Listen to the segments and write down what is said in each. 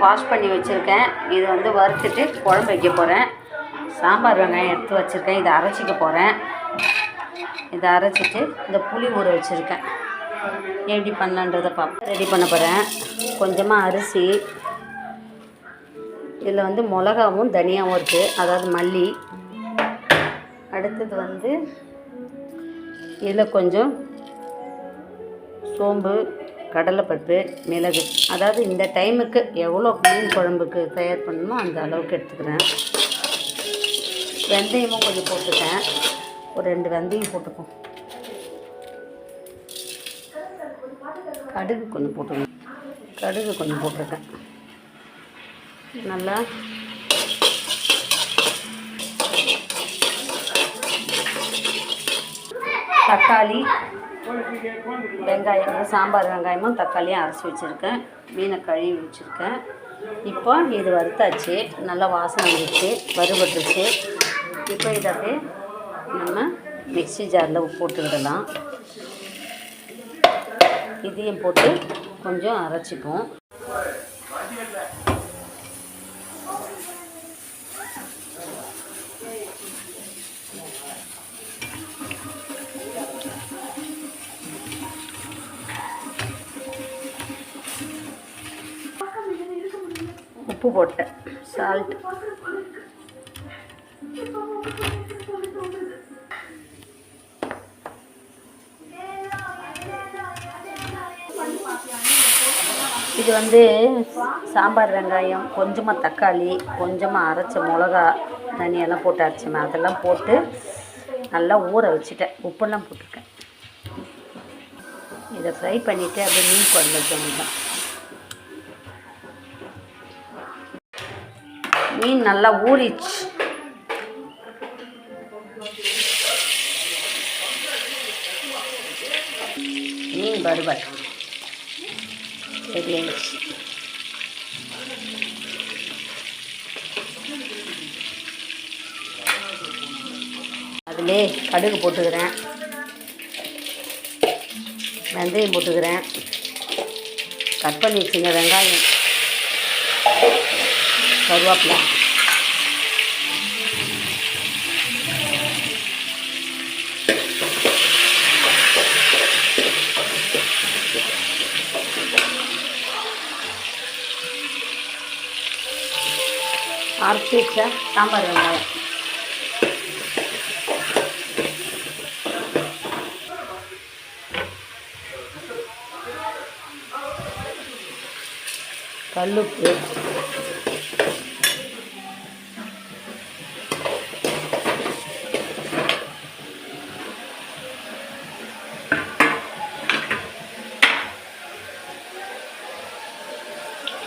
Wash பண்ணி வச்சுருக்கேன். இது வந்து வறுத்துட்டு குழம்பு வைக்க போகிறேன். சாம்பார் வெங்காயம் எடுத்து வச்சுருக்கேன். இதை அரைச்சிக்க போகிறேன். இதை அரைச்சிட்டு இந்த புளி ஊற வச்சுருக்கேன். எப்படி பண்ணலான்றதை பார்ப்போம். ரெடி பண்ண போகிறேன். கொஞ்சமாக அரிசி, இதில் வந்து மிளகாவும் தனியாகவும் இருக்குது, அதாவது மல்லி. அடுத்தது வந்து இதில் கொஞ்சம் சோம்பு, கடலைப்பருப்பு, மிளகு. அதாவது இந்த டைமுக்கு எவ்வளோ மீன் குழம்புக்கு தயார் பண்ணணுமோ அந்த அளவுக்கு எடுத்துக்கிறேன். வெந்தயமும் கொஞ்சம் போட்டுட்டேன். ஒரு 2 வெந்தயம் போட்டுப்போம். கடுகு கொஞ்சம் போட்டுக்கணும். கடுகு கொஞ்சம் போட்டிருக்கேன். நல்லா தக்காளி, வெங்காயம், சாம்பார் வெங்காயமும் தக்காளியும் அரைச்சி வச்சுருக்கேன். மீனை கழுவி வச்சுருக்கேன். இப்போ இது வறுத்தாச்சு, நல்லா வாசனை வந்துச்சு, வறுபட்டுருச்சு. இப்போ இதை அப்படியே நம்ம மிக்ஸி ஜாரில் போட்டுக்கிடலாம். இதையும் போட்டு கொஞ்சம் அரைச்சிப்போம். உப்பு போட்டேன், சால்ட். இது வந்து சாம்பார் வெங்காயம், கொஞ்சமாக தக்காளி, கொஞ்சமாக அரைச்ச மிளகா, தனியெல்லாம் போட்டு அரைச்சேன். அதெல்லாம் போட்டு நல்லா ஊற வச்சுட்டேன். உப்பெல்லாம் போட்டிருக்கேன். இதை ஃப்ரை பண்ணிவிட்டு அப்படியே மீன் குழம்பு வைக்கணும். மீன் நல்லா ஊறிச்சு. மீன் வறுவல் ரெடி ஆயிடுச்சு. அதிலே கடுகு போட்டுக்கிறேன், வெந்தயம் போட்டுக்கிறேன், கட் பண்ணி வச்சுங்க வெங்காயம், கருவேப்பிலை, அரைச்சி வச்ச சாம்பார் வெங்காயம், கல்லுப்பு,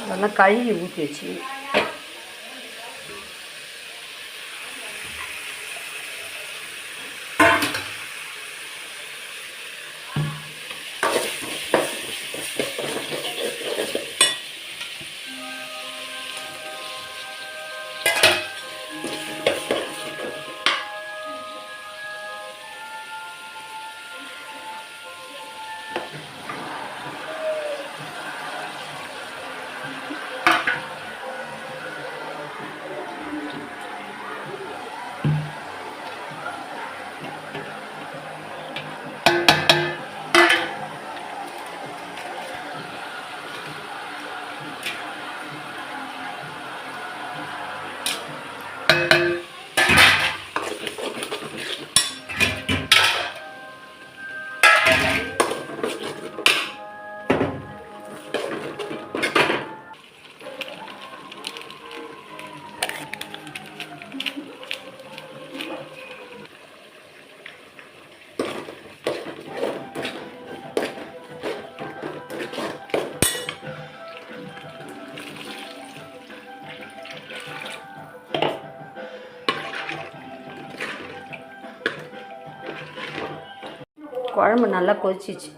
அதெல்லாம் கழுவி ஊற்றி வச்சு குழம்பு நல்லா கொதிச்சிச்சு.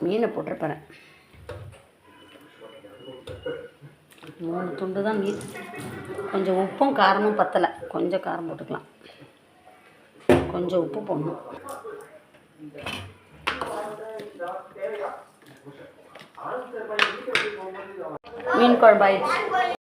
மீனை போட்டிருப்பேன். 3 துண்டு தான் மீன். கொஞ்சம் உப்பும் காரமும் பத்தலை, கொஞ்சம் காரம் போட்டுக்கலாம். கொஞ்சம் உப்பு போடணும். மீன் குழம்பு ஆயிடுச்சு.